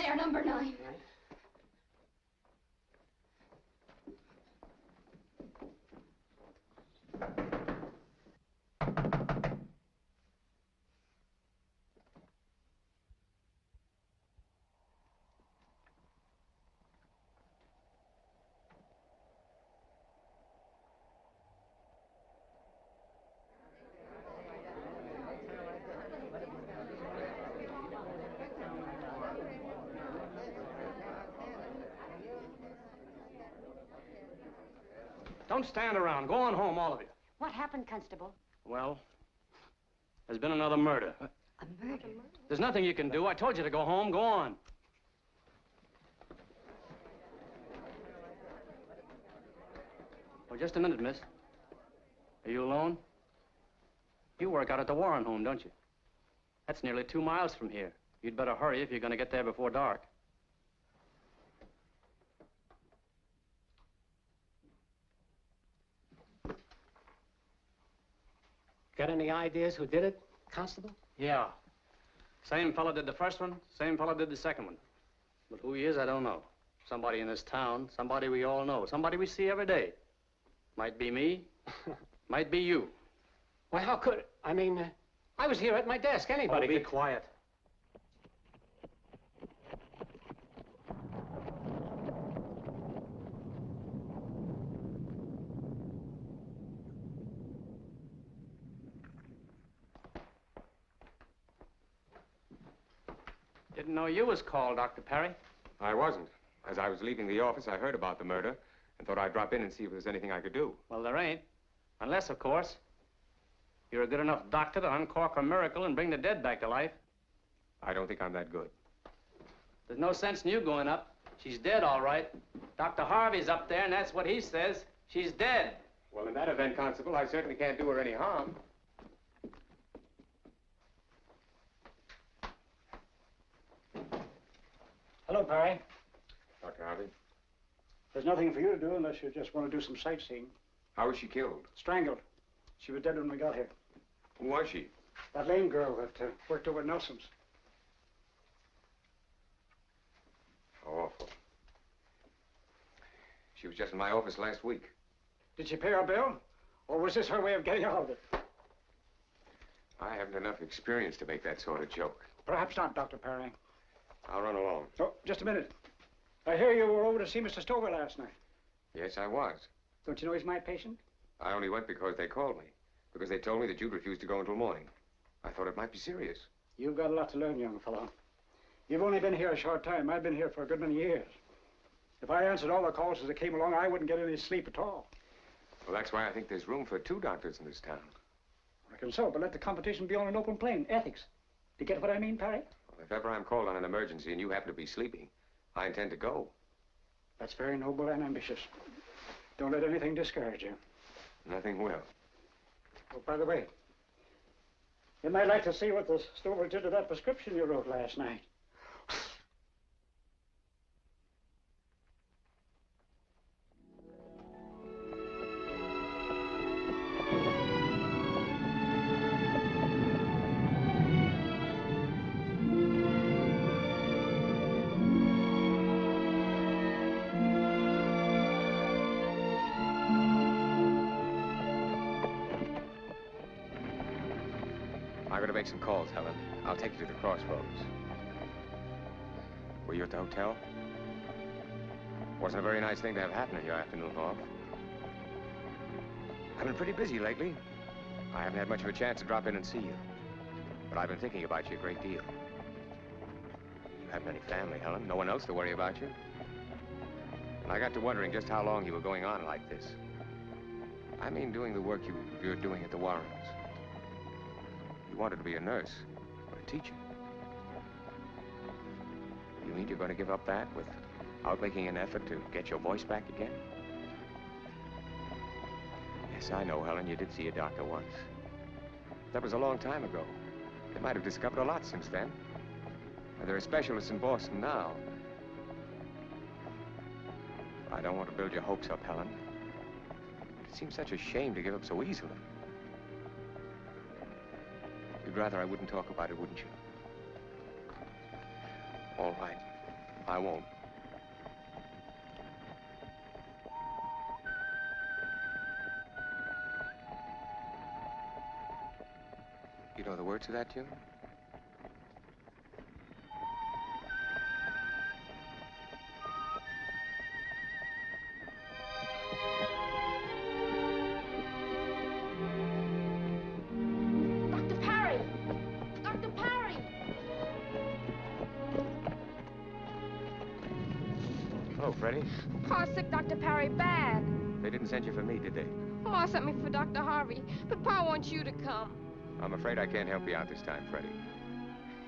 there, number 9. Don't stand around. Go on home, all of you. What happened, Constable? Well, there's been another murder. A murder? There's nothing you can do. I told you to go home. Go on. Oh, just a minute, miss. Are you alone? You work out at the Warren home, don't you? That's nearly 2 miles from here. You'd better hurry if you're going to get there before dark. Got any ideas who did it, Constable? Yeah. Same fellow did the first one, same fellow did the second one. But who he is, I don't know. Somebody in this town, somebody we all know, somebody we see every day. Might be me, might be you. Why, how could... I mean, I was here at my desk. Anybody Be could... quiet. Didn't know you was called, Dr. Perry. I wasn't. As I was leaving the office, I heard about the murder and thought I'd drop in and see if there's anything I could do. Well, there ain't. Unless, of course, you're a good enough doctor to uncork a miracle and bring the dead back to life. I don't think I'm that good. There's no sense in you going up. She's dead, all right. Dr. Harvey's up there, and that's what he says. She's dead. Well, in that event, Constable, I certainly can't do her any harm. Hello, Perry. Dr. Harvey, There's nothing for you to do unless you just want to do some sightseeing. how was she killed? Strangled. She was dead when we got here. Who was she? That lame girl that worked over at Nelson's. How awful. She was just in my office last week. Did she pay our bill? Or was this her way of getting out of it? I haven't enough experience to make that sort of joke. Perhaps not, Dr. Perry. I'll run along. Oh, just a minute. I hear you were over to see Mr. Stover last night. Yes, I was. Don't you know he's my patient? I only went because they called me. Because they told me that you'd refuse to go until morning. I thought it might be serious. You've got a lot to learn, young fellow. You've only been here a short time. I've been here for a good many years. If I answered all the calls as they came along, I wouldn't get any sleep at all. Well, that's why I think there's room for 2 doctors in this town. I reckon so, but let the competition be on an open plane. Ethics. Do you get what I mean, Perry? Well, if ever I'm called on an emergency and you happen to be sleeping, I intend to go. That's very noble and ambitious. Don't let anything discourage you. Nothing will. Oh, by the way, you might like to see what the Stover did to that prescription you wrote last night. I'm going to make some calls, Helen. I'll take you to the crossroads. Were you at the hotel? Wasn't a very nice thing to have happen in your afternoon off. I've been pretty busy lately. I haven't had much of a chance to drop in and see you. But I've been thinking about you a great deal. You haven't any family, Helen. No one else to worry about you. And I got to wondering just how long you were going on like this. I mean, doing the work you're doing at the Warrens. You wanted to be a nurse or a teacher. You mean you're going to give up that without making an effort to get your voice back again? Yes, I know, Helen, you did see a doctor once. That was a long time ago. They might have discovered a lot since then. And there are specialists in Boston now. I don't want to build your hopes up, Helen. It seems such a shame to give up so easily. You'd rather I wouldn't talk about it, wouldn't you? All right. I won't. You know the words to that tune? Dr. Parry! Dr. Parry! Hello, Freddie. Pa's sick, Dr. Parry, bad. They didn't send you for me, did they? Ma sent me for Dr. Harvey, but Pa wants you to come. I'm afraid I can't help you out this time, Freddie.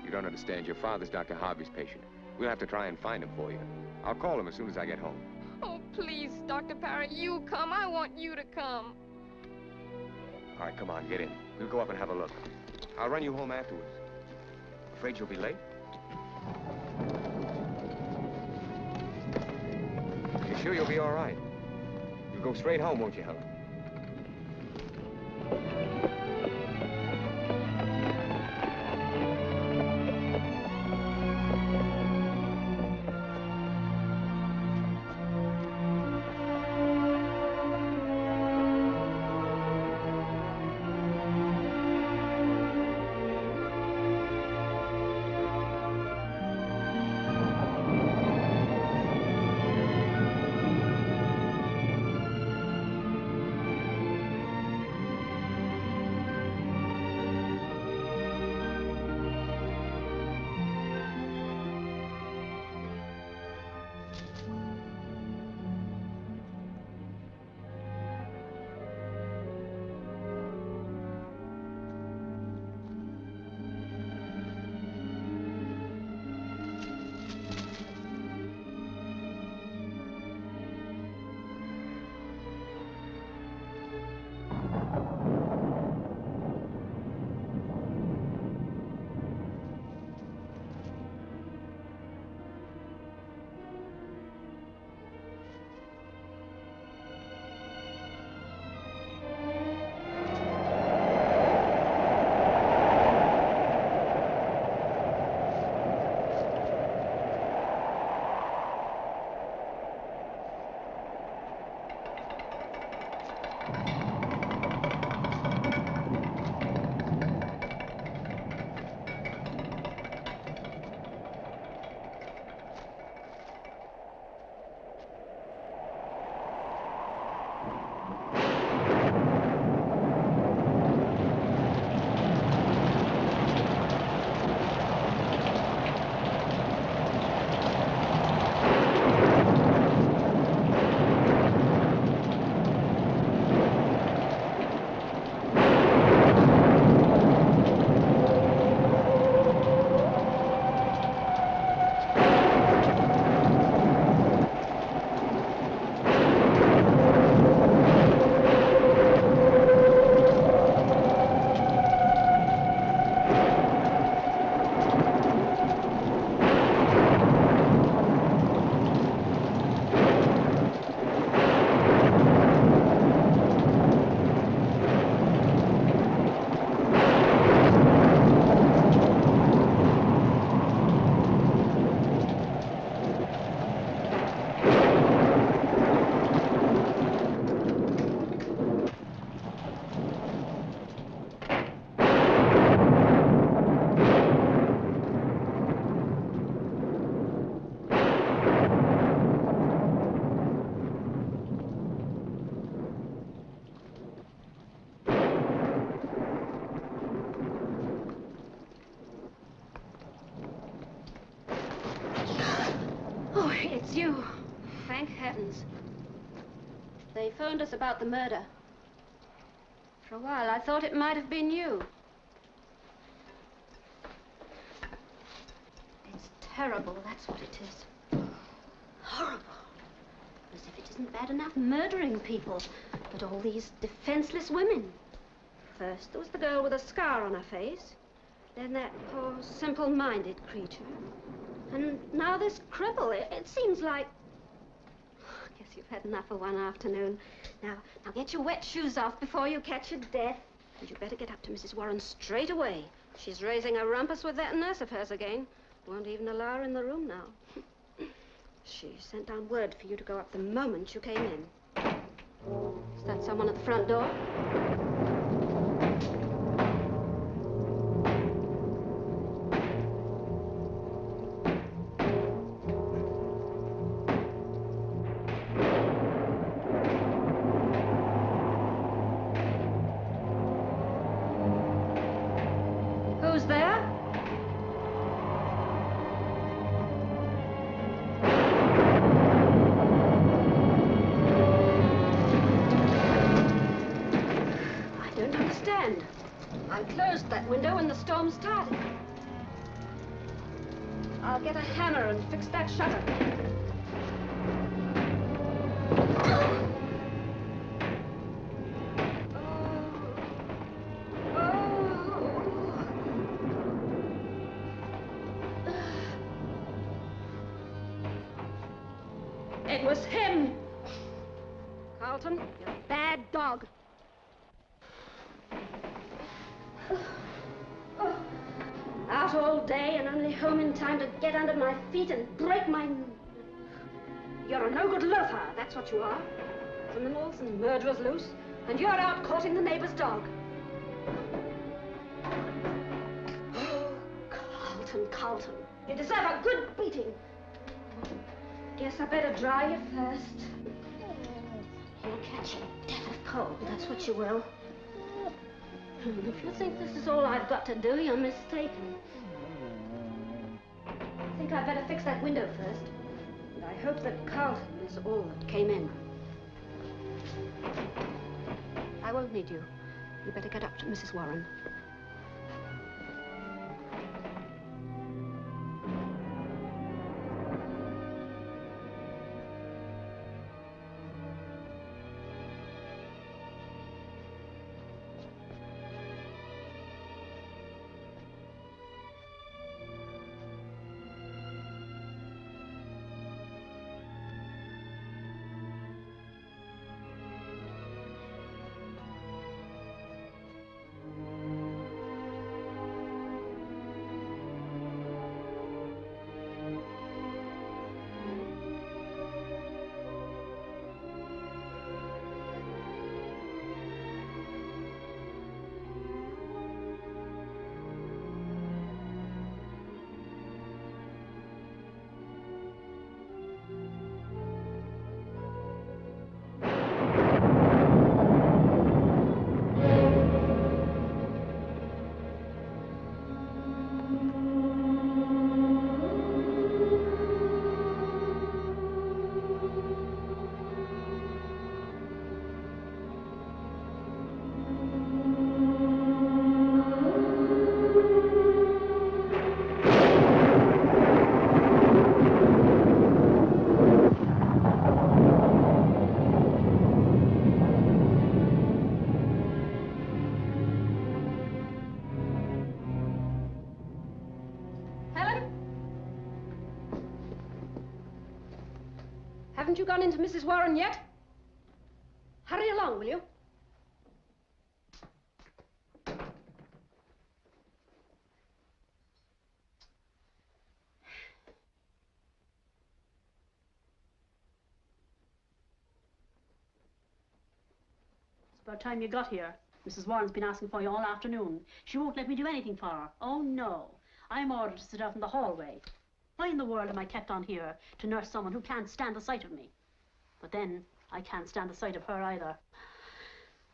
You don't understand. Your father's Dr. Harvey's patient. We'll have to try and find him for you. I'll call him as soon as I get home. Oh, please, Dr. Parry, you come. I want you to come. All right, come on, get in. We'll go up and have a look. I'll run you home afterwards. Afraid you'll be late? You sure you'll be all right? You'll go straight home, won't you, Helen? It's you. Thank heavens. They phoned us about the murder. For a while, I thought it might have been you. It's terrible, that's what it is. Horrible. As if it isn't bad enough murdering people, but all these defenseless women. First, there was the girl with a scar on her face. Then that poor, simple-minded creature. And now this cripple. It seems like... I guess you've had enough of one afternoon. Now get your wet shoes off before you catch your death. And you better get up to Mrs. Warren straight away. She's raising a rumpus with that nurse of hers again. Won't even allow her in the room now. She sent down word for you to go up the moment you came in. Is that someone at the front door? Who's there? I don't understand. I closed that window when the storm started. I'll get a hammer and fix that shutter. It was him. Carlton, you're a bad dog. Out all day and only home in time to get under my feet and break my... You're a no-good loafer, that's what you are. Criminals and murderers loose, and you're out courting the neighbor's dog. Oh, Carlton, Carlton, you deserve a good beating. Guess I better dry you first. You'll catch a death of cold, that's what you will. If you think this is all I've got to do, you're mistaken. I think I'd better fix that window first. And I hope that Carlton is all that came in. I won't need you. You better get up to Mrs. Warren. Haven't you gone into Mrs. Warren yet? Hurry along, will you? It's about time you got here. Mrs. Warren's been asking for you all afternoon. She won't let me do anything for her. Oh, no. I'm ordered to sit out in the hallway. Why in the world am I kept on here to nurse someone who can't stand the sight of me? But then, I can't stand the sight of her either.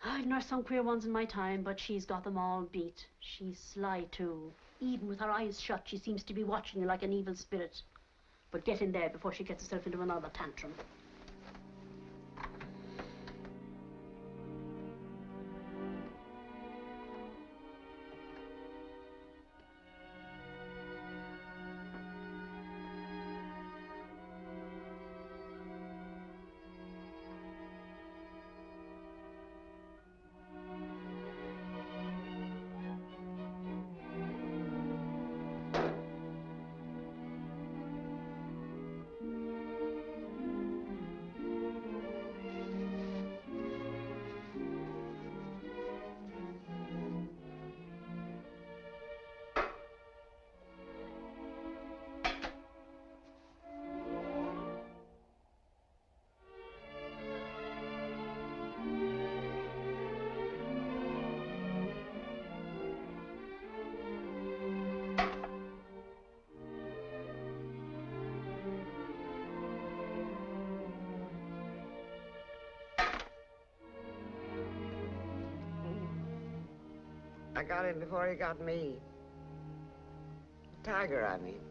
I've nursed some queer ones in my time, but she's got them all beat. She's sly, too. Even with her eyes shut, she seems to be watching you like an evil spirit. But get in there before she gets herself into another tantrum. I got him before he got me. Tiger, I mean.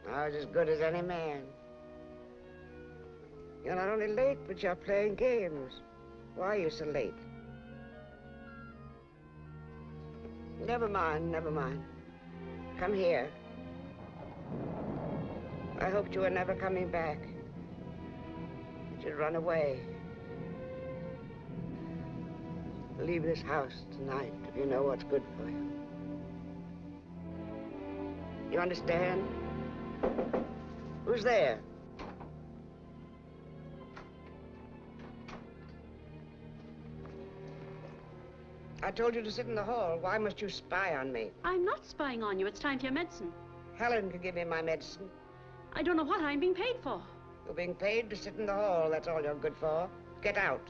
I was as good as any man. You're not only late, but you're playing games. Why are you so late? Never mind, never mind. Come here. I hoped you were never coming back. That you'd run away. Leave this house tonight if you know what's good for you. You understand? Who's there? I told you to sit in the hall. Why must you spy on me? I'm not spying on you. It's time for your medicine. Helen can give me my medicine. I don't know what I'm being paid for. You're being paid to sit in the hall. That's all you're good for. Get out.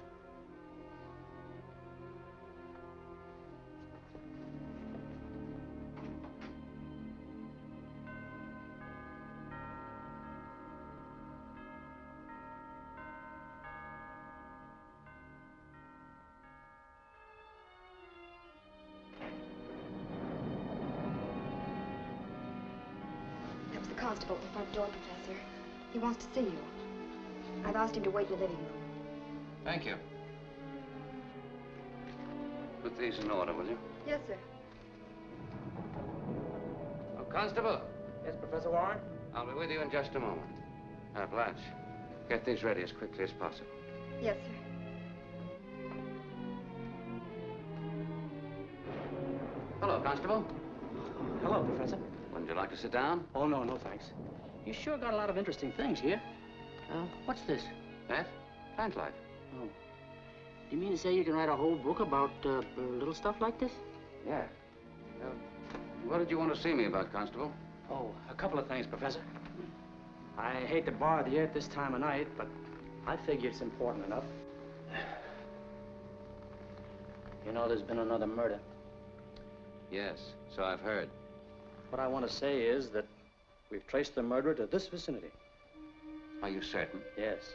Constable at the front door, Professor. He wants to see you. I've asked him to wait in the living room. Thank you. Put these in order, will you? Yes, sir. Oh, Constable. Yes, Professor Warren? I'll be with you in just a moment. Blanche, get these ready as quickly as possible. Yes, sir. Hello, Constable. Hello, Professor. Wouldn't you like to sit down? Oh, no, no, thanks. You sure got a lot of interesting things here. What's this? That? Plant life. Oh. You mean to say you can write a whole book about little stuff like this? Yeah. What did you want to see me about, Constable? Oh, a couple of things, Professor. I hate to bother you at this time of night, but I figure it's important enough. You know, there's been another murder. Yes, so I've heard. What I want to say is that we've traced the murderer to this vicinity. Are you certain? Yes.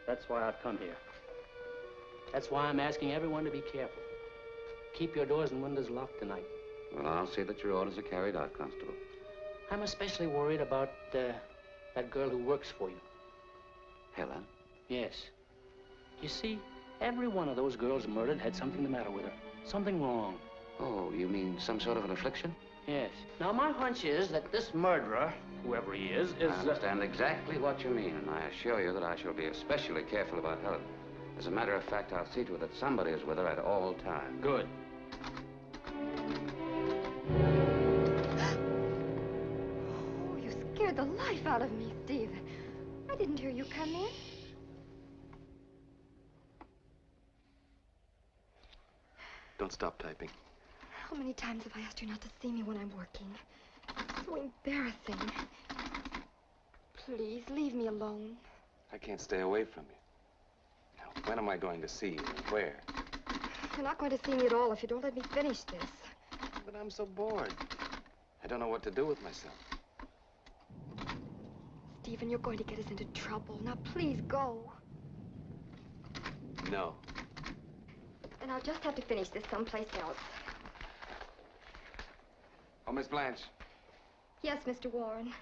That's why I've come here. That's why I'm asking everyone to be careful. Keep your doors and windows locked tonight. Well, I'll see that your orders are carried out, Constable. I'm especially worried about that girl who works for you. Helen? Yes. You see, every one of those girls murdered had something the matter with her. Something wrong. Oh, you mean some sort of an affliction? Yes. Now, my hunch is that this murderer, whoever he is... I understand exactly what you mean, and I assure you that I shall be especially careful about Helen. As a matter of fact, I'll see to it that somebody is with her at all times. Good. Oh, you scared the life out of me, Stephen. I didn't hear you come in. Don't stop typing. How many times have I asked you not to see me when I'm working? So embarrassing. Please, leave me alone. I can't stay away from you. Now, when am I going to see you and where? You're not going to see me at all if you don't let me finish this. But I'm so bored. I don't know what to do with myself. Stephen, you're going to get us into trouble. Now, please go. No. And I'll just have to finish this someplace else. Oh, Miss Blanche. Yes, Mr. Warren.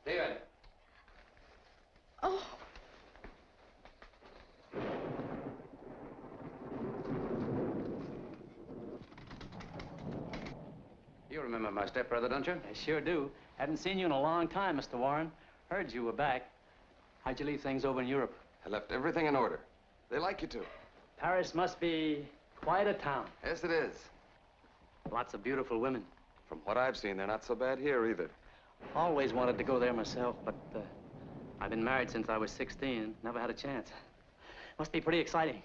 David. Oh. You remember my stepbrother, don't you? I sure do. Haven't seen you in a long time, Mr. Warren. Heard you were back. How'd you leave things over in Europe? I left everything in order. They like you to. Paris must be quite a town. Yes, it is. Lots of beautiful women. From what I've seen, they're not so bad here either. Always wanted to go there myself, but I've been married since I was 16. Never had a chance. Must be pretty exciting.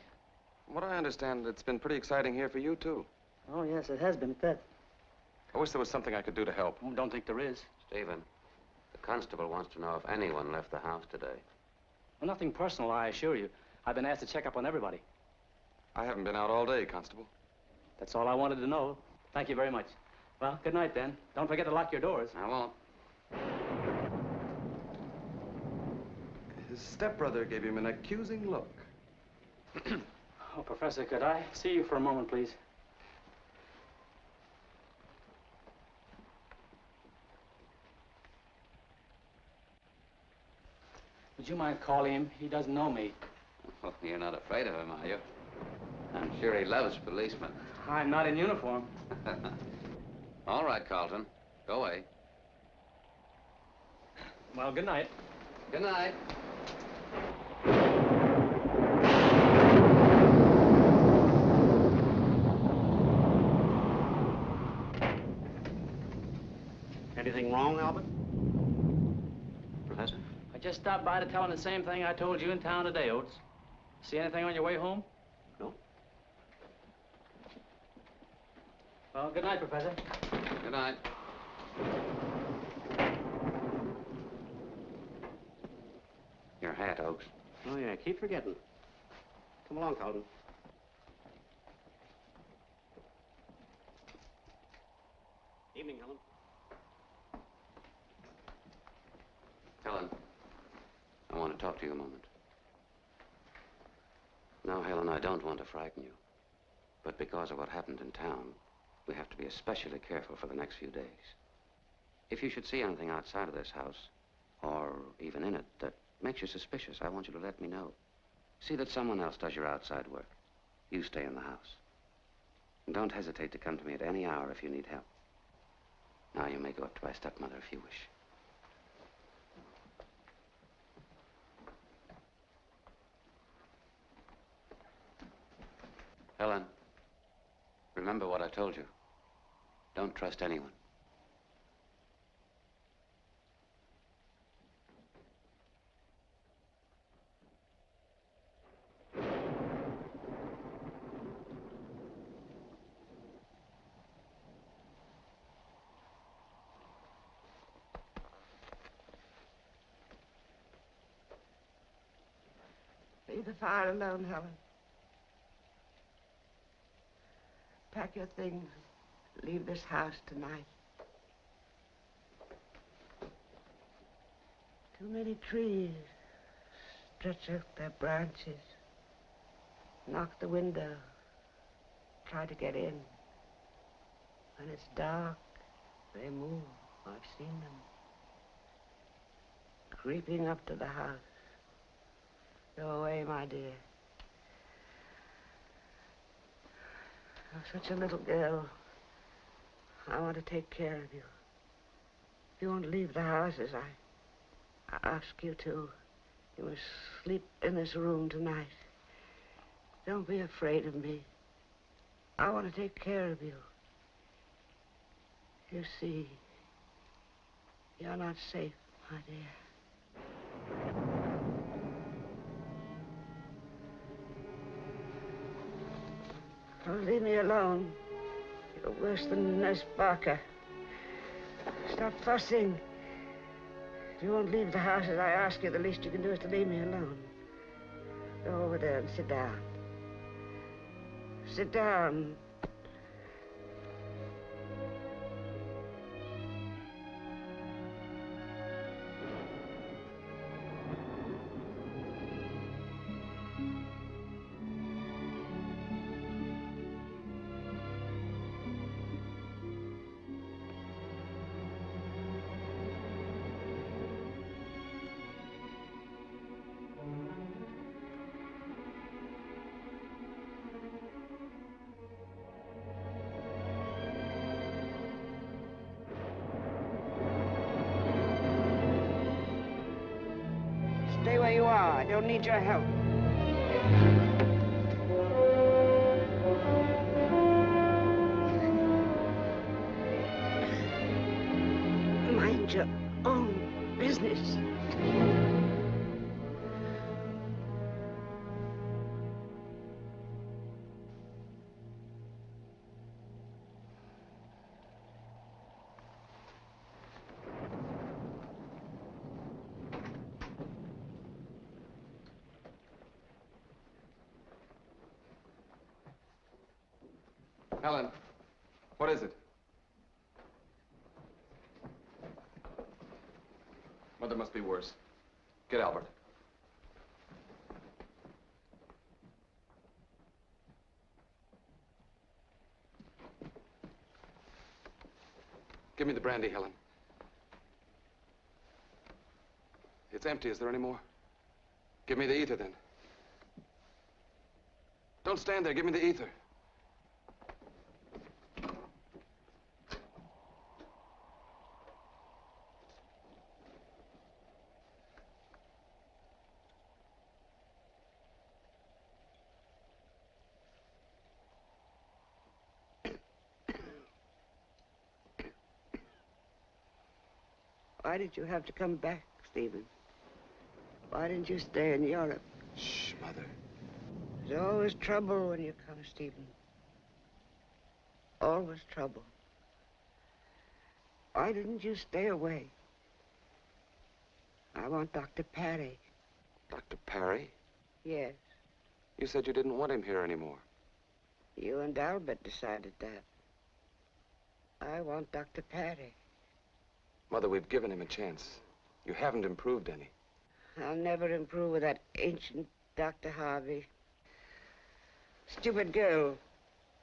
From what I understand, it's been pretty exciting here for you, too. Oh, yes, it has been at that. I wish there was something I could do to help. Don't think there is. Stephen, the constable wants to know if anyone left the house today. Well, nothing personal, I assure you. I've been asked to check up on everybody. I haven't been out all day, Constable. That's all I wanted to know. Thank you very much. Well, good night, then. Don't forget to lock your doors. I won't. His stepbrother gave him an accusing look. Oh, Professor, could I see you for a moment, please? Would you mind calling him? He doesn't know me. Well, you're not afraid of him, are you? I'm sure he loves policemen. I'm not in uniform. All right, Carlton. Go away. Well, good night. Good night. Anything wrong, Albert? Professor? I just stopped by to tell him the same thing I told you in town today, Oates. See anything on your way home? No. Well, good night, Professor. Good night. Your hat, Oakes. Oh, yeah, keep forgetting. Come along, Carlton. Evening, Helen. Helen, I want to talk to you a moment. Now, Helen, I don't want to frighten you, but because of what happened in town, we have to be especially careful for the next few days. If you should see anything outside of this house, or even in it, that makes you suspicious, I want you to let me know. See that someone else does your outside work. You stay in the house. And don't hesitate to come to me at any hour if you need help. Now, you may go up to my stepmother if you wish. Helen, remember what I told you. Don't trust anyone. Leave the fire alone, Helen. Pack your things. Leave this house tonight. Too many trees stretch out their branches. Knock the window. Try to get in. When it's dark, they move. I've seen them. Creeping up to the house. Go away, my dear. You're such a little girl. I want to take care of you. You won't leave the house as I ask you to. You must sleep in this room tonight. Don't be afraid of me. I want to take care of you. You see, you're not safe, my dear. Oh, leave me alone. You're worse than Nurse Barker. Stop fussing. If you won't leave the house as I ask you, the least you can do is to leave me alone. Go over there and sit down. Sit down. Stay where you are. I don't need your help. Mind your own business. Helen, what is it? Mother must be worse. Get Albert. Give me the brandy, Helen. It's empty. Is there any more? Give me the ether, then. Don't stand there. Give me the ether. Why did you have to come back, Stephen? Why didn't you stay in Europe? Shh, Mother. There's always trouble when you come, Stephen. Always trouble. Why didn't you stay away? I want Dr. Parry. Dr. Parry? Yes. You said you didn't want him here anymore. You and Albert decided that. I want Dr. Parry. Mother, we've given him a chance. You haven't improved any. I'll never improve with that ancient Dr. Harvey. Stupid girl.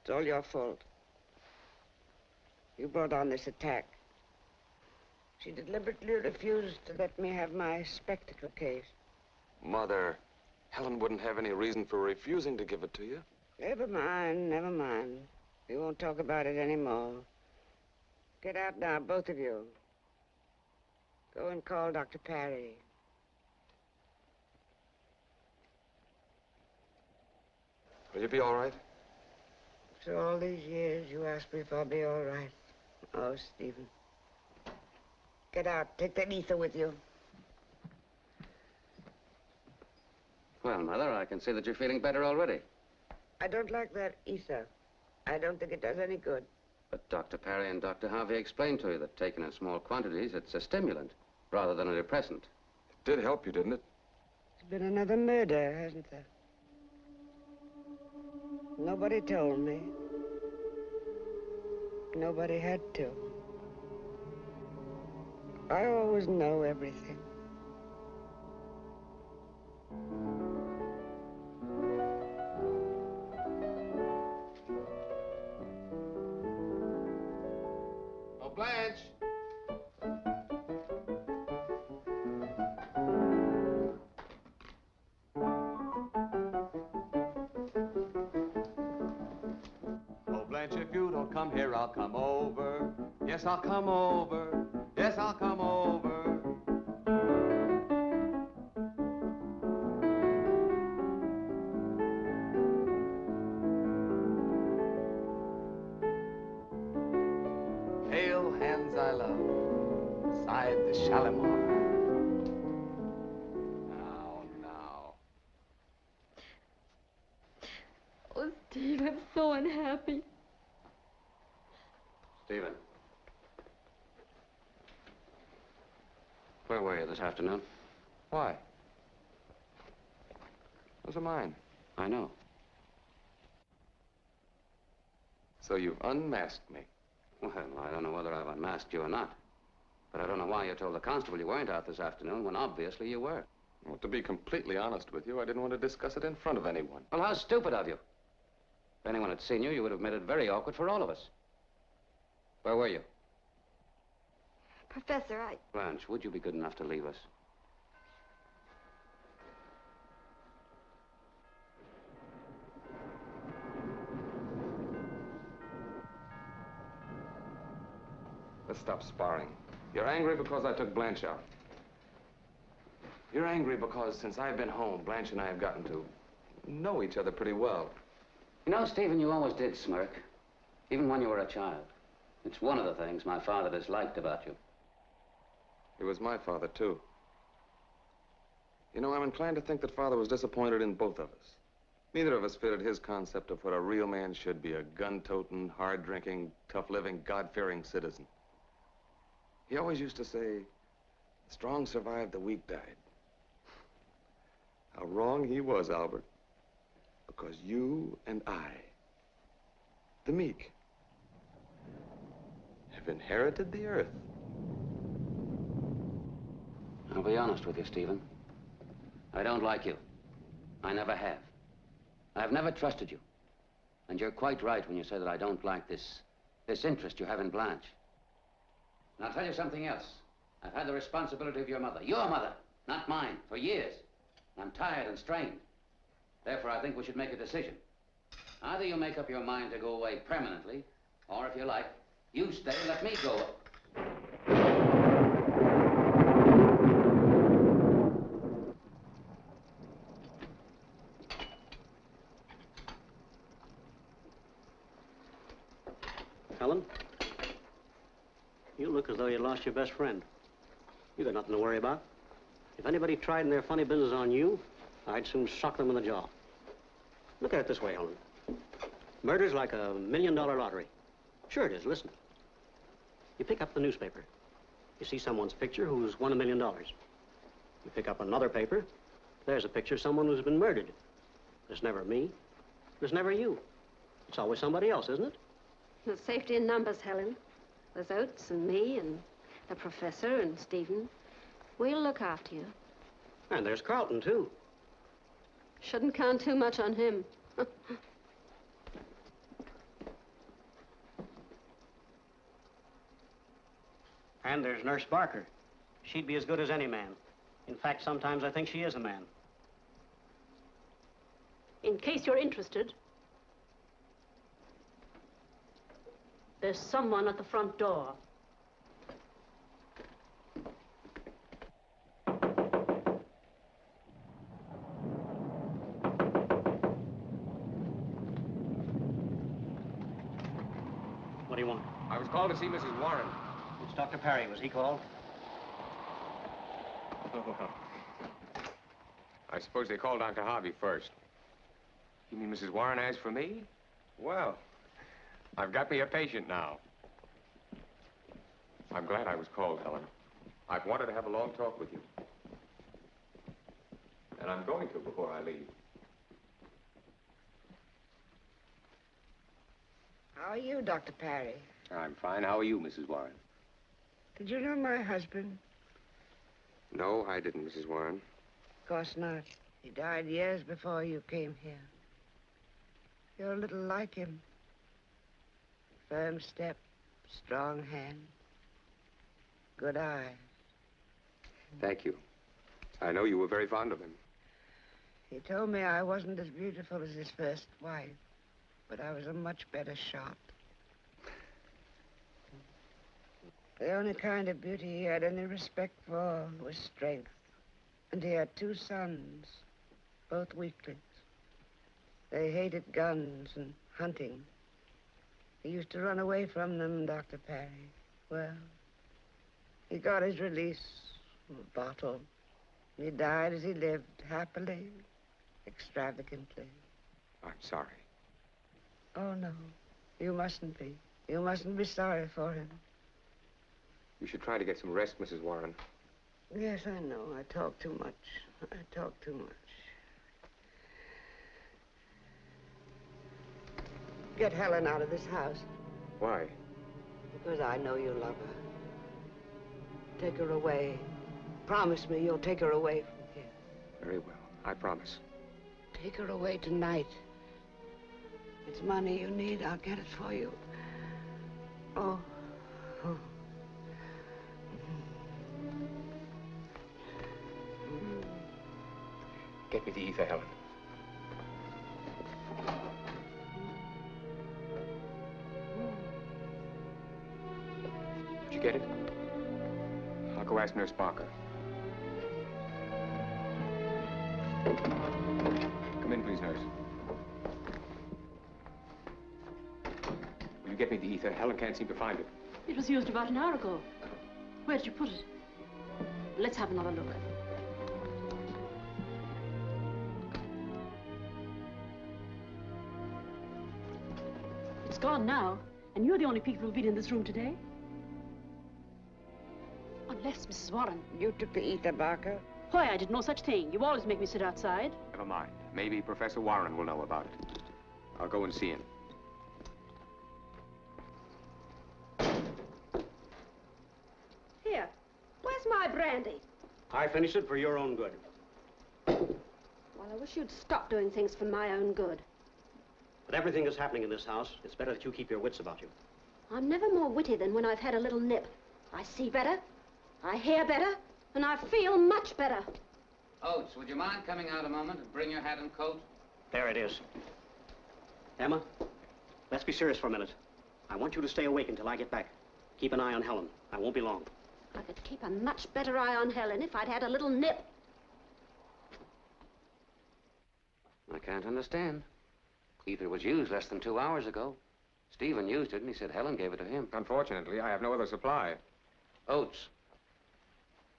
It's all your fault. You brought on this attack. She deliberately refused to let me have my spectacle case. Mother, Helen wouldn't have any reason for refusing to give it to you. Never mind, never mind. We won't talk about it anymore. Get out now, both of you. Go and call Dr. Parry. Will you be all right? After all these years, you ask me if I'll be all right. Oh, Stephen. Get out. Take that ether with you. Well, Mother, I can see that you're feeling better already. I don't like that ether. I don't think it does any good. But Dr. Parry and Dr. Harvey explained to you that taken in small quantities, it's a stimulant rather than a depressant. It did help you, didn't it? There's been another murder, hasn't there? Nobody told me. Nobody had to. I always know everything. Oh, Blanche! Oh, Blanche, if you don't come here, I'll come over. Yes, I'll come over. Yes, I'll come over. Pale hands I love, sighed the Shalimar. Now. Oh, Steve, I'm so unhappy. Stephen. Where were you this afternoon? Why? Those are mine. I know. So you've unmasked me. Well, I don't know whether I've unmasked you or not. But I don't know why you told the constable you weren't out this afternoon when obviously you were. Well, to be completely honest with you, I didn't want to discuss it in front of anyone. Well, how stupid of you. If anyone had seen you, you would have made it very awkward for all of us. Where were you? Professor, Blanche, would you be good enough to leave us? Let's stop sparring. You're angry because I took Blanche out. You're angry because since I've been home, Blanche and I have gotten to know each other pretty well. You know, Stephen, you always did smirk, even when you were a child. It's one of the things my father disliked about you. He was my father, too. You know, I'm inclined to think that Father was disappointed in both of us. Neither of us fitted his concept of what a real man should be, a gun-toting, hard-drinking, tough-living, God-fearing citizen. He always used to say, the strong survived, the weak died. How wrong he was, Albert. Because you and I, the meek, have inherited the earth. I'll be honest with you, Stephen. I don't like you. I never have. I've never trusted you. And you're quite right when you say that I don't like this interest you have in Blanche. And I'll tell you something else. I've had the responsibility of your mother, not mine, for years. I'm tired and strained. Therefore, I think we should make a decision. Either you make up your mind to go away permanently, or if you like, you stay and let me go. Helen, you look as though you lost your best friend. You got nothing to worry about. If anybody tried in their funny business on you, I'd soon sock them in the jaw. Look at it this way, Helen. Murder's like a $1 million lottery. Sure it is, listen. You pick up the newspaper. You see someone's picture who's won $1 million. You pick up another paper. There's a picture of someone who's been murdered. There's never me. There's never you. It's always somebody else, isn't it? There's safety in numbers, Helen. There's Oates and me and the professor and Stephen. We'll look after you. And there's Carlton, too. Shouldn't count too much on him. And there's Nurse Barker. She'd be as good as any man. In fact, sometimes I think she is a man. In case you're interested, there's someone at the front door. What do you want? I was called to see Mrs. Warren. It's Dr. Parry. Was he called? Oh, well. I suppose they called Dr. Harvey first. You mean Mrs. Warren asked for me? Well, I've got me a patient now. I'm glad I was called, Helen. I've wanted to have a long talk with you. And I'm going to before I leave. How are you, Dr. Parry? I'm fine. How are you, Mrs. Warren? Did you know my husband? No, I didn't, Mrs. Warren. Of course not. He died years before you came here. You're a little like him. Firm step, strong hand, good eye. Thank you. I know you were very fond of him. He told me I wasn't as beautiful as his first wife, but I was a much better shot. The only kind of beauty he had any respect for was strength. And he had 2 sons, both weaklings. They hated guns and hunting. He used to run away from them, Dr. Parry. Well, he got his release from a bottle. He died as he lived, happily, extravagantly. I'm sorry. Oh, no. You mustn't be. You mustn't be sorry for him. You should try to get some rest, Mrs. Warren. Yes, I know. I talk too much. I talk too much. Get Helen out of this house. Why? Because I know you love her. Take her away. Promise me you'll take her away from here. Very well. I promise. Take her away tonight. It's money you need. I'll get it for you. Oh. Oh. Get me the ether, Helen. Did you get it? I'll go ask Nurse Barker. Come in, please, nurse. Will you get me the ether? Helen can't seem to find it. It was used about an hour ago. Where did you put it? Let's have another look. It's gone now, and you're the only people who've been in this room today. Unless Mrs. Warren. You took the ether, Barker? Why, I did no such thing. You always make me sit outside. Never mind. Maybe Professor Warren will know about it. I'll go and see him. Here, where's my brandy? I finished it for your own good. Well, I wish you'd stop doing things for my own good. With everything that's happening in this house, it's better that you keep your wits about you. I'm never more witty than when I've had a little nip. I see better, I hear better, and I feel much better. Oates, would you mind coming out a moment and bring your hat and coat? There it is. Emma, let's be serious for a minute. I want you to stay awake until I get back. Keep an eye on Helen. I won't be long. I could keep a much better eye on Helen if I'd had a little nip. I can't understand. Ether was used less than 2 hours ago. Stephen used it, and he said Helen gave it to him. Unfortunately, I have no other supply. Oates,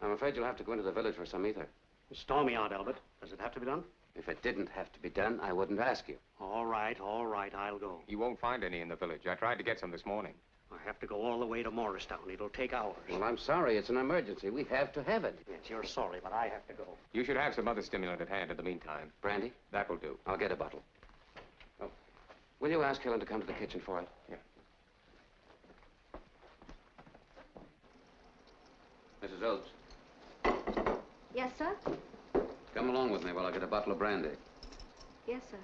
I'm afraid you'll have to go into the village for some ether. Stormy out, Albert. Does it have to be done? If it didn't have to be done, I wouldn't ask you. All right, I'll go. You won't find any in the village. I tried to get some this morning. I have to go all the way to Morristown. It'll take hours. Well, I'm sorry. It's an emergency. We have to have it. Yes, you're sorry, but I have to go. You should have some other stimulant at hand in the meantime. Brandy? That will do. I'll get a bottle. Oh, will you ask Helen to come to the kitchen for it? Yeah. Mrs. Oates, Yes, sir? come along with me while I get a bottle of brandy. Yes, sir.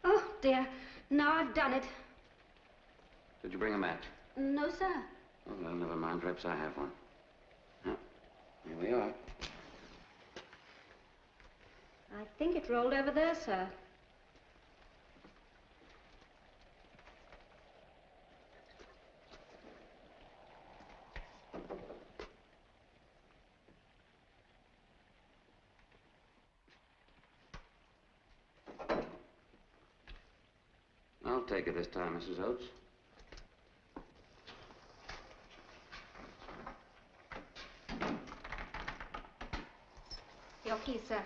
Oh, dear. Now I've done it. Did you bring a match? No, sir. Oh, well, never mind. Perhaps I have one. Now, here we are. I think it rolled over there, sir. I'll take it this time, Mrs. Oates. Your key, sir.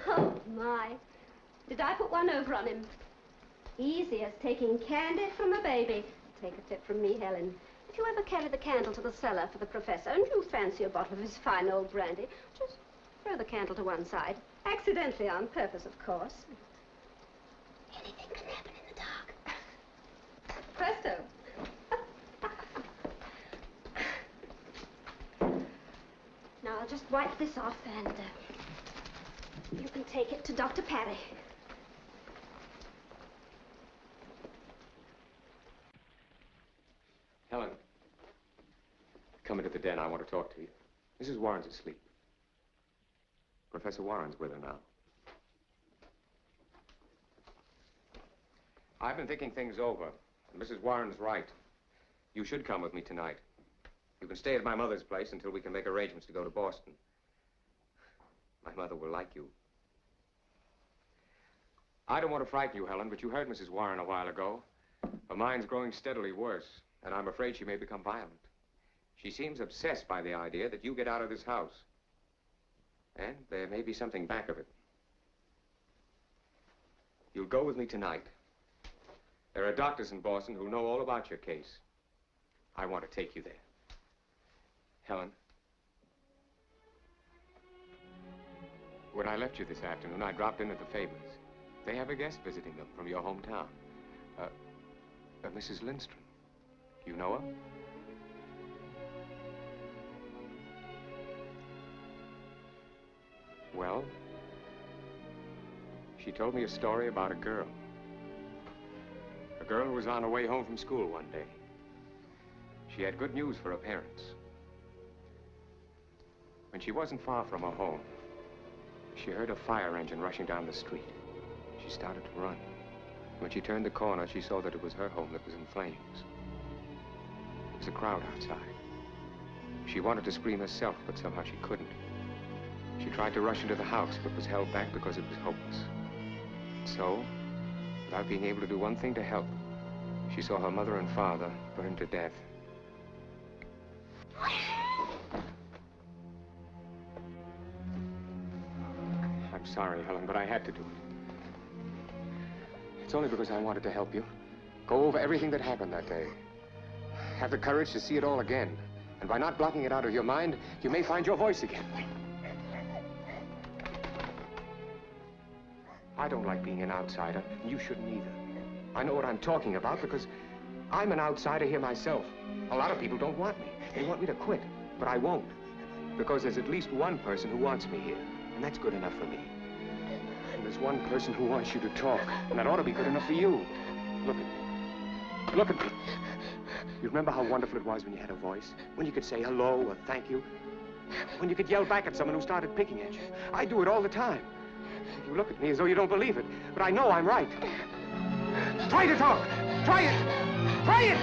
Oh, my. Did I put one over on him? Easy as taking candy from a baby. Take a tip from me, Helen. If you ever carry the candle to the cellar for the professor and you fancy a bottle of his fine old brandy, just throw the candle to one side. Accidentally, on purpose, of course. Anything can happen in the dark. Presto. Now, I'll just wipe this off and you can take it to Dr. Parry. Helen, come into the den. I want to talk to you. Mrs. Warren's asleep. Professor Warren's with her now. I've been thinking things over, and Mrs. Warren's right. You should come with me tonight. You can stay at my mother's place until we can make arrangements to go to Boston. My mother will like you. I don't want to frighten you, Helen, but you heard Mrs. Warren a while ago. Her mind's growing steadily worse, and I'm afraid she may become violent. She seems obsessed by the idea that you get out of this house. And there may be something back of it. You'll go with me tonight. There are doctors in Boston who know all about your case. I want to take you there. Helen, when I left you this afternoon, I dropped in at the Fabers. They have a guest visiting them from your hometown. Mrs. Lindstrom. You know her? Well, she told me a story about a girl. A girl who was on her way home from school one day. She had good news for her parents. When she wasn't far from her home, she heard a fire engine rushing down the street. She started to run. When she turned the corner, she saw that it was her home that was in flames. There was a crowd outside. She wanted to scream herself, but somehow she couldn't. She tried to rush into the house, but was held back because it was hopeless. So, without being able to do one thing to help. She saw her mother and father burned to death. I'm sorry, Helen, but I had to do it. It's only because I wanted to help you. Go over everything that happened that day. Have the courage to see it all again. And by not blocking it out of your mind, you may find your voice again. I don't like being an outsider, and you shouldn't either. I know what I'm talking about because I'm an outsider here myself. A lot of people don't want me. They want me to quit, but I won't. Because there's at least one person who wants me here, and that's good enough for me. And there's one person who wants you to talk, and that ought to be good enough for you. Look at me. Look at me. You remember how wonderful it was when you had a voice? When you could say hello or thank you? When you could yell back at someone who started picking at you? I do it all the time. You look at me as though you don't believe it, but I know I'm right. Try to talk! Try it! Try it!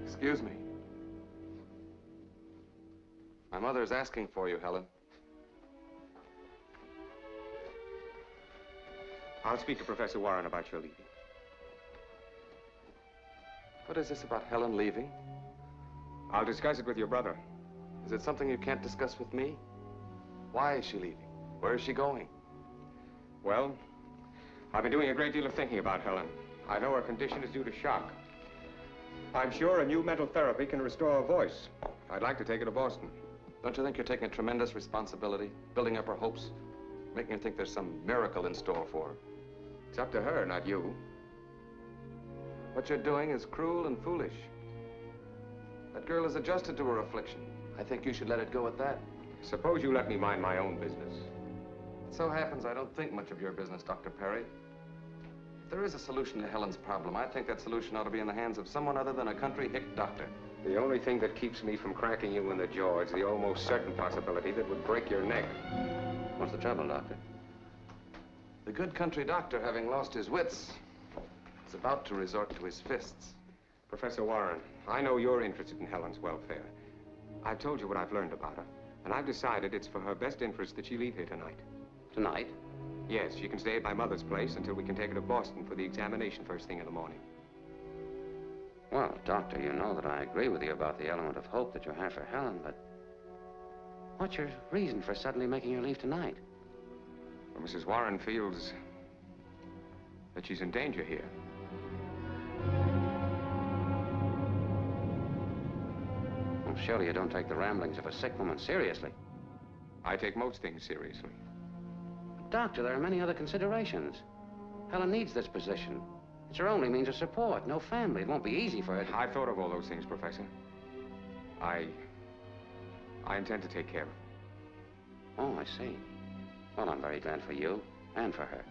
Excuse me. My mother's asking for you, Helen. I'll speak to Professor Warren about your leaving. What is this about Helen leaving? I'll discuss it with your brother. Is it something you can't discuss with me? Why is she leaving? Where is she going? Well, I've been doing a great deal of thinking about Helen. I know her condition is due to shock. I'm sure a new mental therapy can restore her voice. I'd like to take her to Boston. Don't you think you're taking a tremendous responsibility, building up her hopes, making her think there's some miracle in store for her? It's up to her, not you. What you're doing is cruel and foolish. That girl is adjusted to her affliction. I think you should let it go at that. Suppose you let me mind my own business. It so happens I don't think much of your business, Dr. Perry. If there is a solution to Helen's problem, I think that solution ought to be in the hands of someone other than a country hick doctor. The only thing that keeps me from cracking you in the jaw is the almost certain possibility that would break your neck. What's the trouble, Doctor? The good country doctor, having lost his wits, is about to resort to his fists. Professor Warren, I know you're interested in Helen's welfare. I've told you what I've learned about her, and I've decided it's for her best interest that she leave here tonight. Tonight? Yes, she can stay at my mother's place until we can take her to Boston for the examination first thing in the morning. Well, Doctor, you know that I agree with you about the element of hope that you have for Helen, but what's your reason for suddenly making her leave tonight? Well, Mrs. Warren feels that she's in danger here. Well, surely you don't take the ramblings of a sick woman seriously. I take most things seriously. Doctor, there are many other considerations. Helen needs this position. It's her only means of support. No family. It won't be easy for her to... I've thought of all those things, Professor. I intend to take care of her. Oh, I see. Well, I'm very glad for you and for her.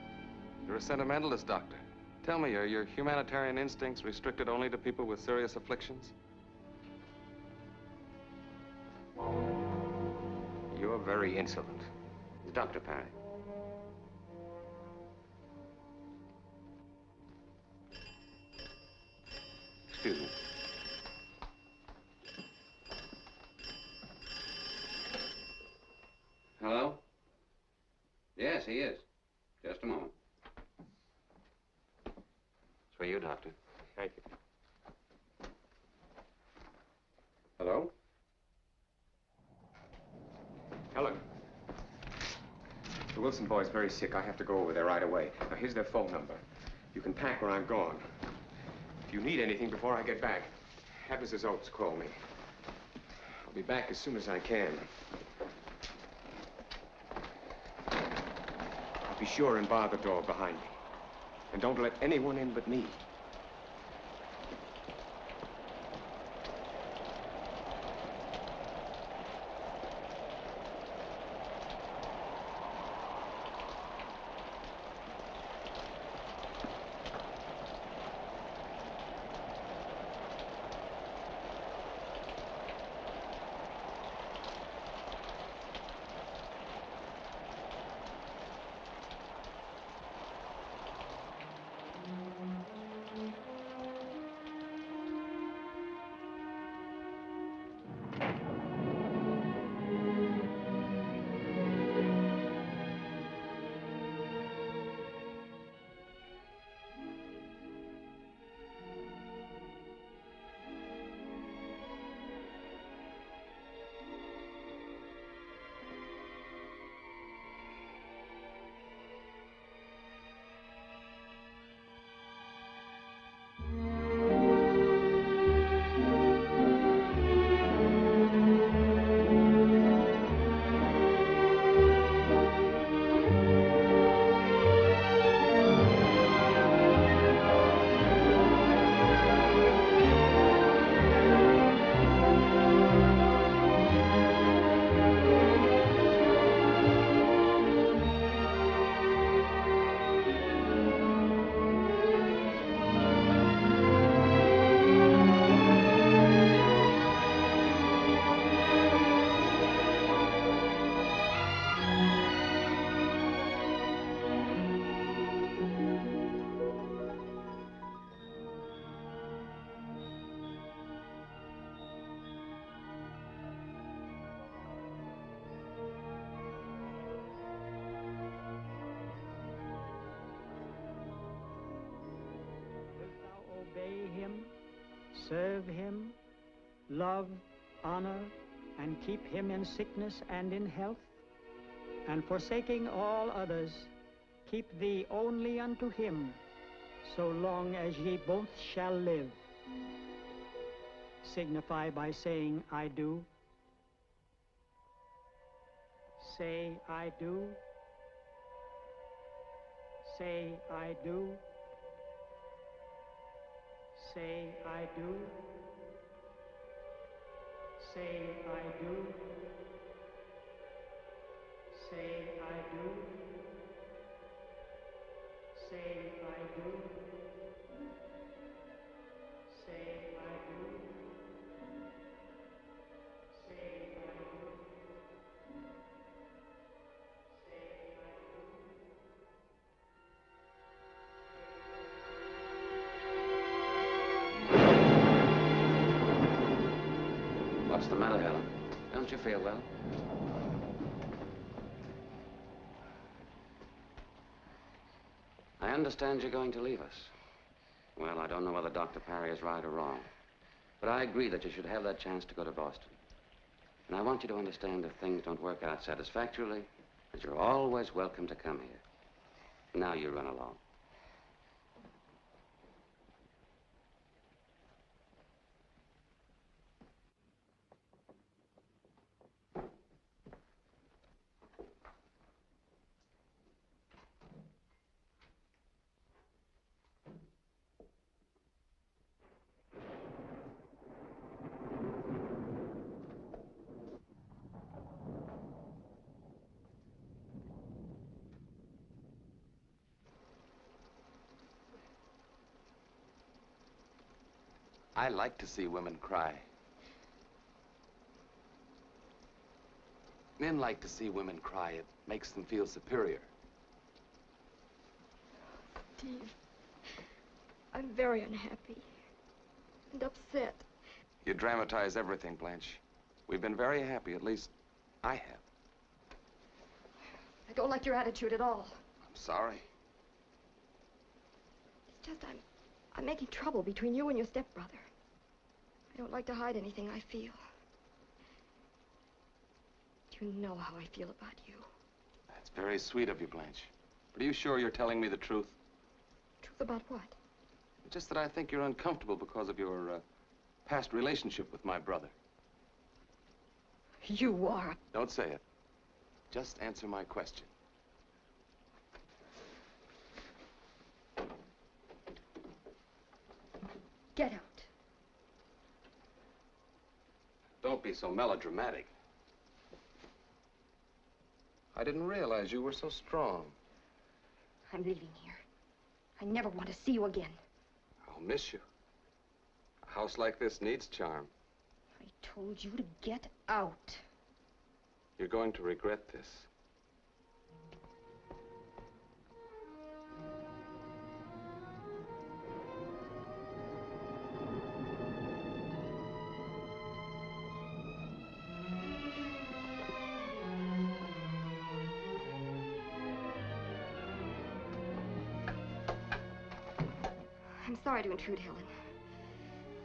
You're a sentimentalist, Doctor. Tell me, are your humanitarian instincts restricted only to people with serious afflictions? You're very insolent. Dr. Perry. Excuse me. Hello? Yes, he is. Just a moment. It's for you, Doctor. Thank you. Hello? Helen. The Wilson boy's very sick. I have to go over there right away. Now, here's their phone number. You can pack where I'm gone. If you need anything before I get back, have Mrs. Oates call me. I'll be back as soon as I can. Be sure and bar the door behind me. And don't let anyone in but me. serve him, love, honor, and keep him in sickness and in health, and forsaking all others, keep thee only unto him, so long as ye both shall live. Signify by saying, I do. Say, I do. Say, I do. Say, I do. Say, I do. Say, I do. Say, I do. Say, I do. Say, I do. What's the matter, Helen? Don't you feel well? I understand you're going to leave us. Well, I don't know whether Dr. Parry is right or wrong, but I agree that you should have that chance to go to Boston. And I want you to understand if things don't work out satisfactorily, that you're always welcome to come here. Now you run along. I like to see women cry. Men like to see women cry. It makes them feel superior. Steve, I'm very unhappy and upset. You dramatize everything, Blanche. We've been very happy, at least I have. I don't like your attitude at all. I'm sorry. It's just I'm making trouble between you and your stepbrother. I don't like to hide anything I feel. You know how I feel about you. That's very sweet of you, Blanche. But are you sure you're telling me the truth? Truth about what? Just that I think you're uncomfortable because of your past relationship with my brother. You are. Don't say it. Just answer my question. Get out. Don't be so melodramatic. I didn't realize you were so strong. I'm leaving here. I never want to see you again. I'll miss you. A house like this needs charm. I told you to get out. You're going to regret this. I'm sorry to intrude, Helen.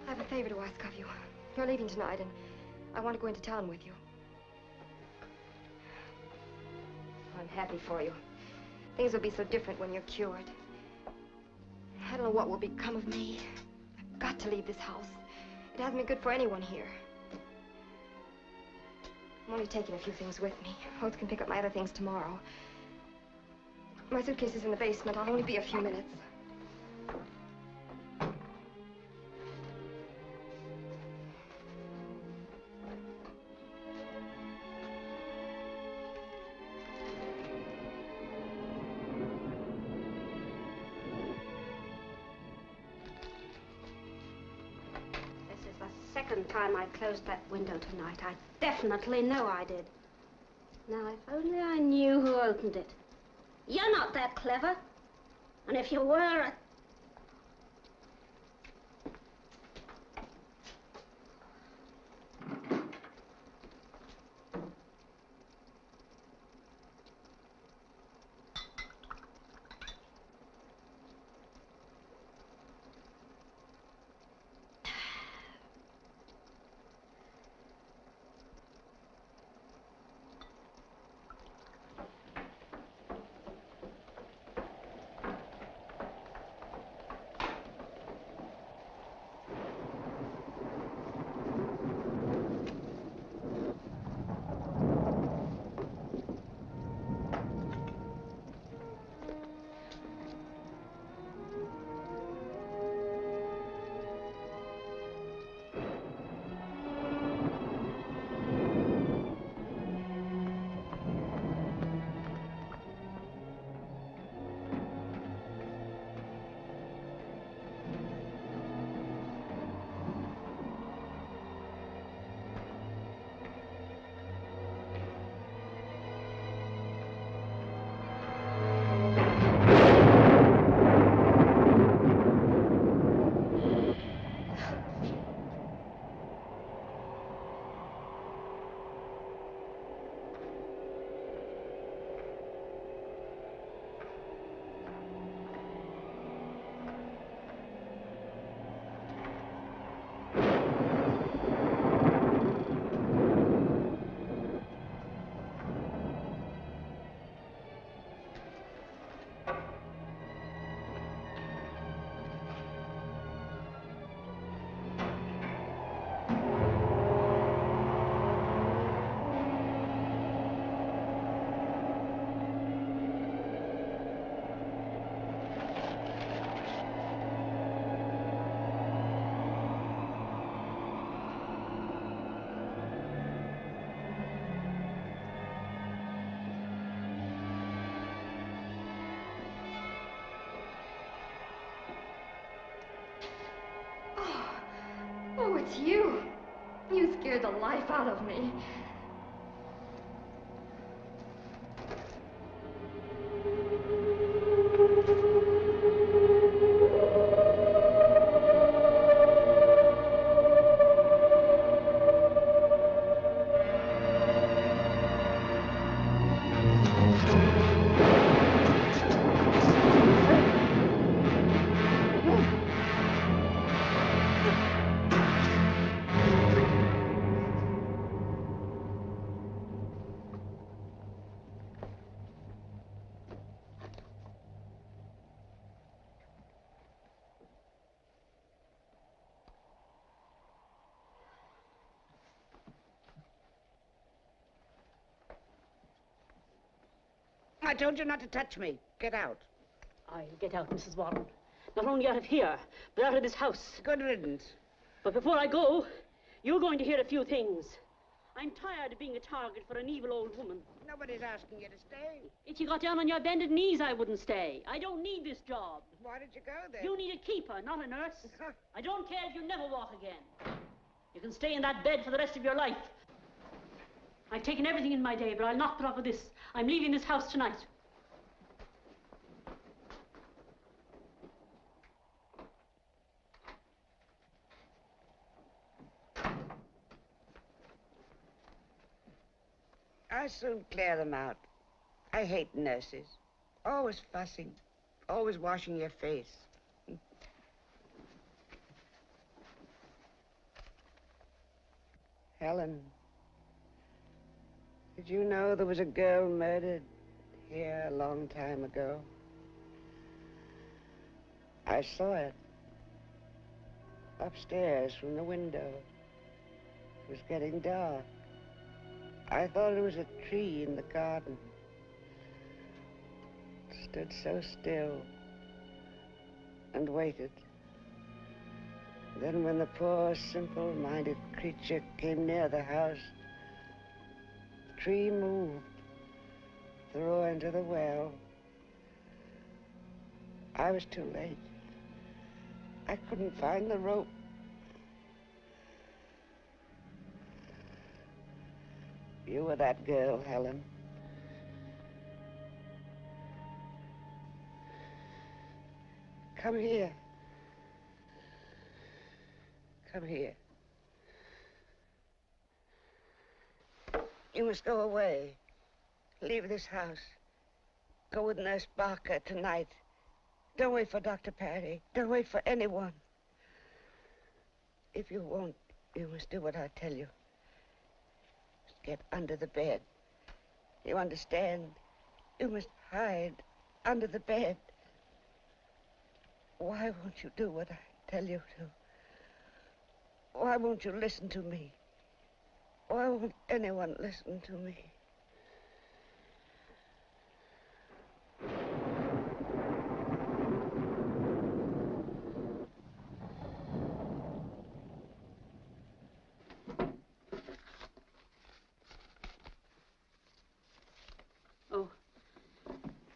I have a favor to ask of you. You're leaving tonight, and I want to go into town with you. I'm happy for you. Things will be so different when you're cured. I don't know what will become of me. I've got to leave this house. It hasn't been good for anyone here. I'm only taking a few things with me. Oates can pick up my other things tomorrow. My suitcase is in the basement. I'll only be a few minutes. Second time I closed that window tonight. I definitely know I did. Now, if only I knew who opened it. You're not that clever. And if you were, It's you. You scared the life out of me. I told you not to touch me. Get out. I'll get out, Mrs. Warren. Not only out of here, but out of this house. Good riddance. But before I go, you're going to hear a few things. I'm tired of being a target for an evil old woman. Nobody's asking you to stay. If you got down on your bended knees, I wouldn't stay. I don't need this job. Why did you go there? You need a keeper, not a nurse. I don't care if you never walk again. You can stay in that bed for the rest of your life. I've taken everything in my day, but I'll not put up with this. I'm leaving this house tonight. I soon clear them out. I hate nurses. Always fussing. Always washing your face. Helen, did you know there was a girl murdered here a long time ago? I saw it. Upstairs from the window. It was getting dark. I thought it was a tree in the garden. Stood so still and waited. Then when the poor, simple-minded creature came near the house, the tree moved, threw her into the well. I was too late. I couldn't find the rope. You were that girl, Helen. Come here. Come here. You must go away. Leave this house. Go with Nurse Barker tonight. Don't wait for Dr. Perry. Don't wait for anyone. If you won't, you must do what I tell you. Get under the bed. You understand? You must hide under the bed. Why won't you do what I tell you to? Why won't you listen to me? Why won't anyone listen to me?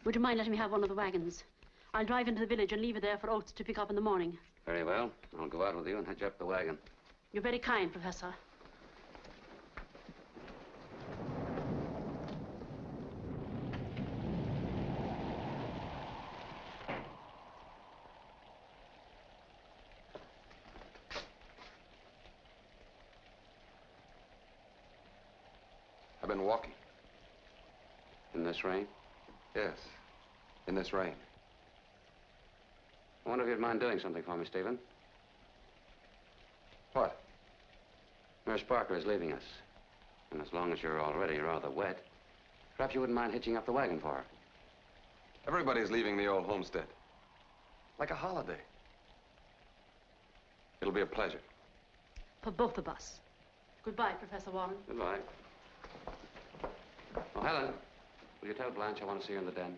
Would you mind letting me have one of the wagons? I'll drive into the village and leave it there for Oates to pick up in the morning. Very well. I'll go out with you and hitch up the wagon. You're very kind, Professor. I've been walking. In this rain? Yes, in this rain. I wonder if you'd mind doing something for me, Stephen. What? Nurse Parker is leaving us. And as long as you're already rather wet, perhaps you wouldn't mind hitching up the wagon for her. Everybody's leaving the old homestead. Like a holiday. It'll be a pleasure. For both of us. Goodbye, Professor Warren. Goodbye. Oh, Helen, will you tell Blanche I want to see her in the den?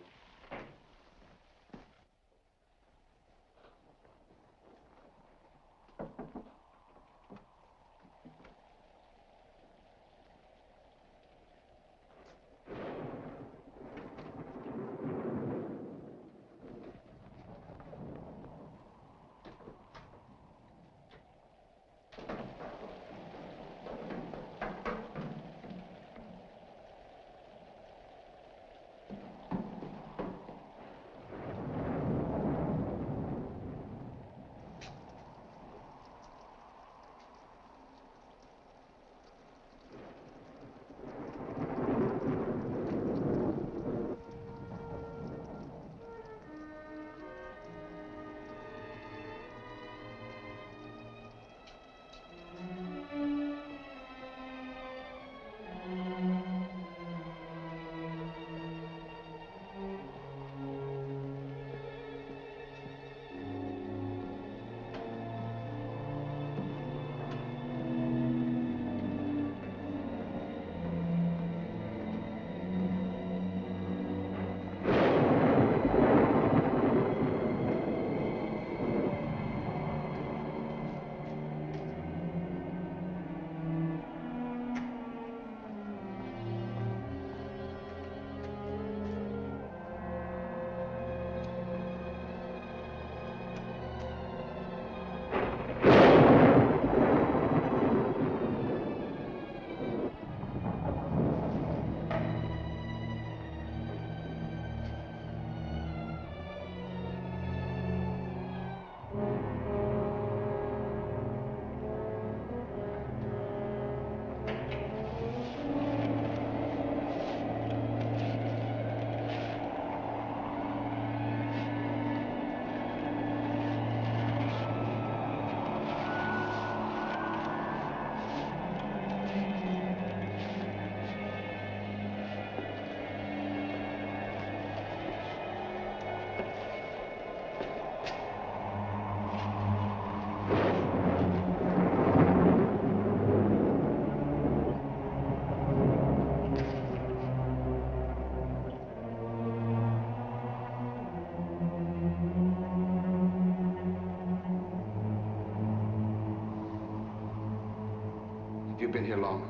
You've been here long.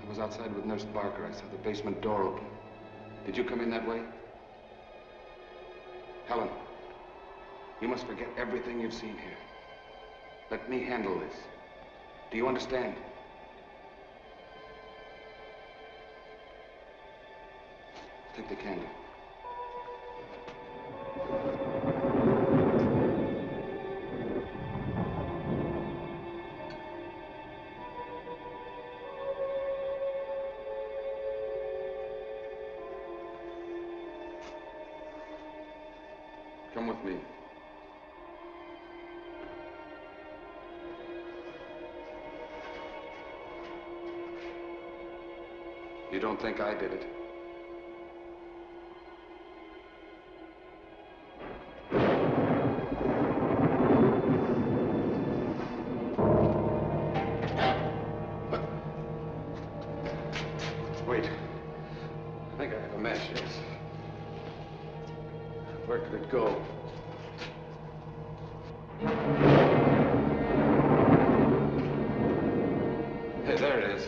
I was outside with Nurse Barker. I saw the basement door open. Did you come in that way? Helen, you must forget everything you've seen here. Let me handle this. Do you understand? Take the candle. Come with me. You don't think I did it? Wait. I think I have a match, yes. Where could it go? Hey, there it is.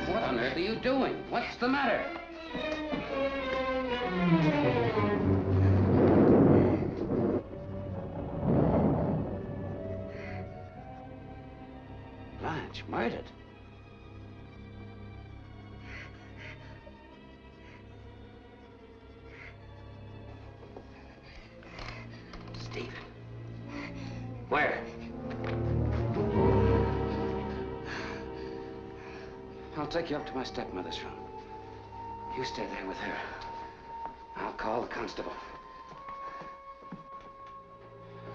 What are you doing? What's the matter? Blanche, murdered? Stephen. Where? I'll take you up to my stepmother's room. You stay there with her. I'll call the constable.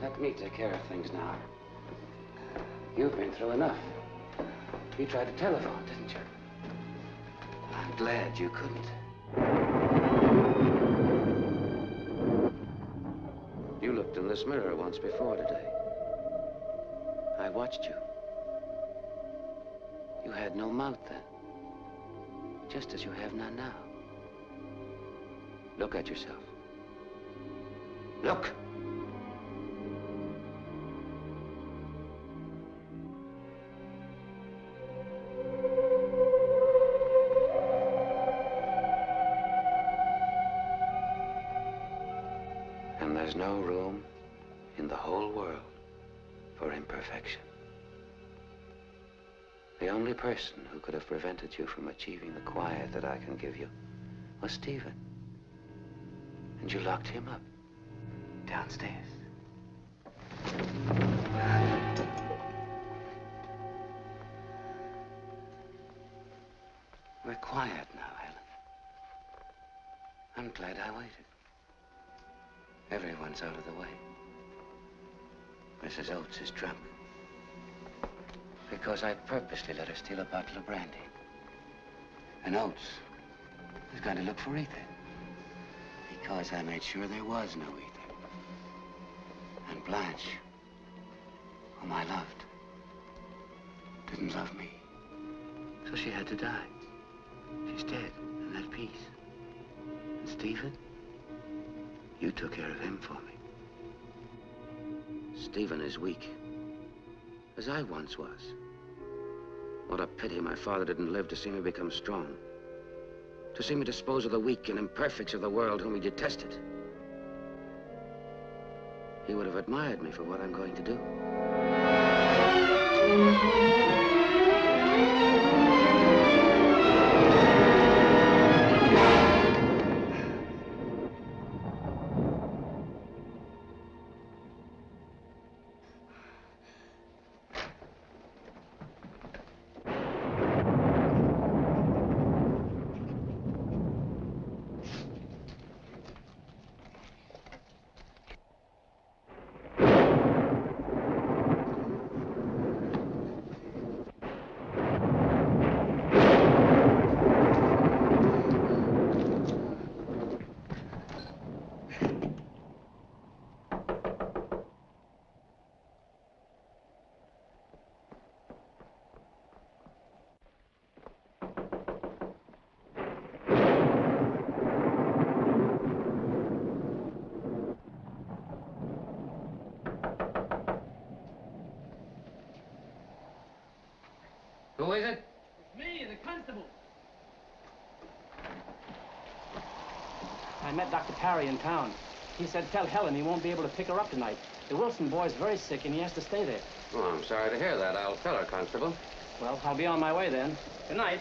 Let me take care of things now. You've been through enough. You tried to telephone, didn't you? I'm glad you couldn't. You looked in this mirror once before today. I watched you. You had no mouth then. Just as you have none now. Look at yourself. Look! And there's no room in the whole world for imperfection. The only person who could have prevented you from achieving the quiet that I can give you was Stephen. And you locked him up downstairs. We're quiet now, Helen. I'm glad I waited. Everyone's out of the way. Mrs. Oates is drunk. Because I purposely let her steal a bottle of brandy. And Oates is going to look for ether. Because I made sure there was no ether. And Blanche whom I loved, didn't love me. So she had to die. She's dead and at peace. And Stephen, you took care of him for me. Stephen is weak, as I once was. What a pity my father didn't live to see me become strong. To see me dispose of the weak and imperfects of the world whom he detested. He would have admired me for what I'm going to do. Who is it? It's me, the constable. I met Dr. Parry in town. He said tell Helen he won't be able to pick her up tonight. The Wilson boy's very sick and he has to stay there. Oh, I'm sorry to hear that. I'll tell her, Constable. Well, I'll be on my way then. Good night.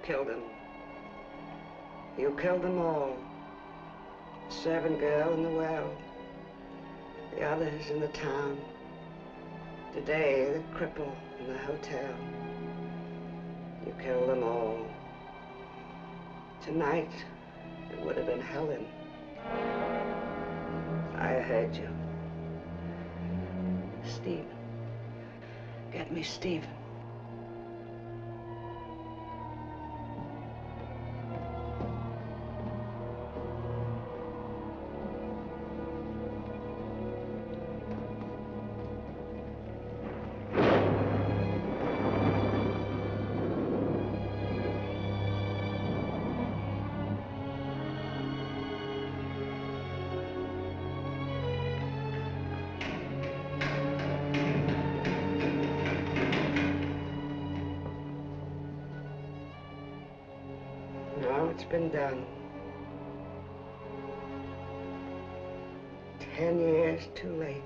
killed them. You killed them all. The servant girl in the well. The others in the town. Today, the cripple in the hotel. You killed them all. Tonight, it would have been Helen. I heard you. Stephen. Get me Stephen. It's been done. 10 years too late.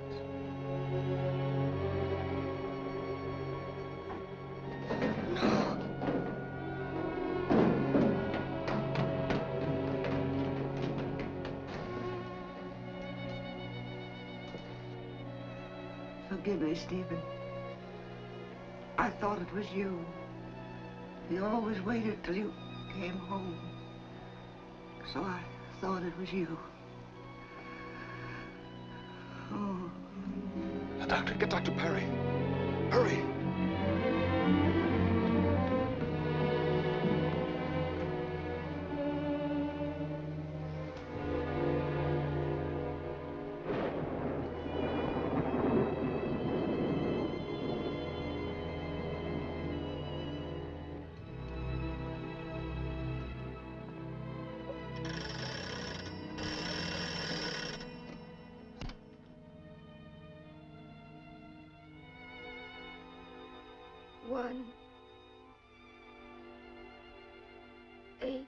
No. Forgive me, Stephen. I thought it was you. You always waited till you came home. So I thought it was you. Oh. The doctor, get Dr. Perry. Hurry. One, 8,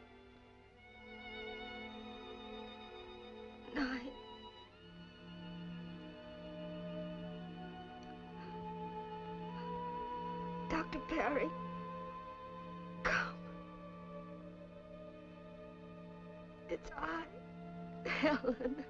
9. Dr. Perry, come. It's I, Helen.